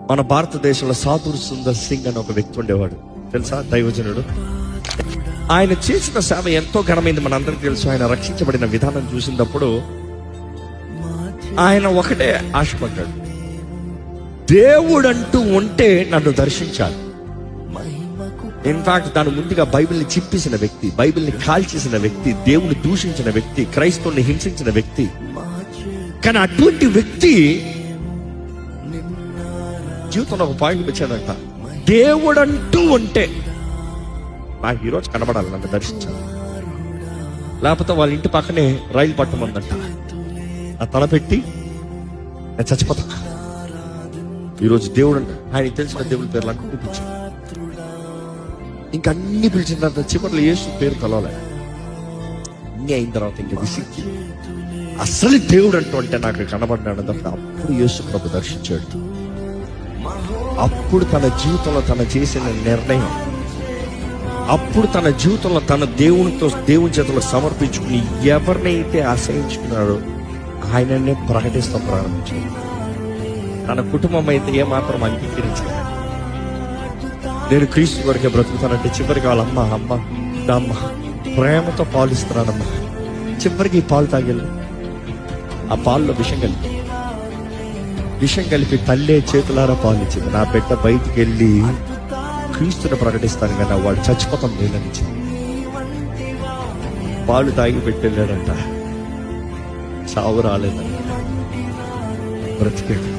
మన భారతదేశంలో సాధుర్ సుందర్ సింగ్ అని ఒక వ్యక్తి ఉండేవాడు, తెలుసా? దైవజనుడు. ఆయన చేసిన సేవ ఎంతో ఘనమైంది, మనందరికీ తెలుసు. ఆయన రక్షించబడిన విధానం చూసినప్పుడు ఆయన ఒకటే ఆశపడ్డాడు, దేవుడంటూ ఉంటే నన్ను దర్శించాలి. ఇన్ఫాక్ట్ దాని ముందుగా బైబిల్ని చింపేసిన వ్యక్తి, బైబిల్ని కాల్చేసిన వ్యక్తి, దేవుని దూషించిన వ్యక్తి, క్రైస్తవుని హింసించిన వ్యక్తి. కానీ అటువంటి వ్యక్తి జీవితంలో ఒక పాయింట్ వచ్చాడంట, దేవుడంటూ ఉంటే నాకు ఈరోజు కనబడాలి, నన్ను దర్శించాలి. లేకపోతే వాళ్ళ ఇంటి పక్కనే రైలు పట్టమందంట, ఆ తలపెట్టి నేను చచ్చిపోతా. ఈరోజు దేవుడు అంట, ఆయన తెలిసిన దేవుడి పేర్లు అన్నీ పిలిచాడు. ఇంకా అన్ని పిలిచిన తర్వాత చివరిలో యేసు పేరు కలవలే. అన్ని అయిన తర్వాత ఇంకా విసిక్కి అసలు దేవుడు అంటూ అంటే నాకు కనబడ్డాడు అన్నప్పుడు అప్పుడు యేసు ప్రభు దర్శించాడు. అప్పుడు తన జీవితంలో తను చేసిన నిర్ణయం, అప్పుడు తన జీవితంలో తన దేవుని చేతుల్లో సమర్పించుకుని ఎవరినైతే ఆశ్రయించుకున్నాడో ఆయననే ప్రకటిస్తాం ప్రారంభించాడు. తన కుటుంబం అయితే ఏమాత్రం అంగీకరించాడు. నేను క్రీస్తు వరకే బ్రతుకుతానంటే చివరికి వాళ్ళ అమ్మ ప్రేమతో పాలు ఇస్తున్నానమ్మా, చివరికి ఈ పాలు తాగెళ్ళు. ఆ పాల్లో విషం కలిపి తల్లే చేతులారా పాలు ఇచ్చింది. నా బిడ్డ బయటికి వెళ్ళి క్రీస్తుని ప్రకటిస్తాను కానీ వాడు చచ్చిపోతాం నేననిచ్చింది. పాలు తాగి పెట్టెళ్ళాడంట, చావు రాలేదంట, బ్రతికాడు.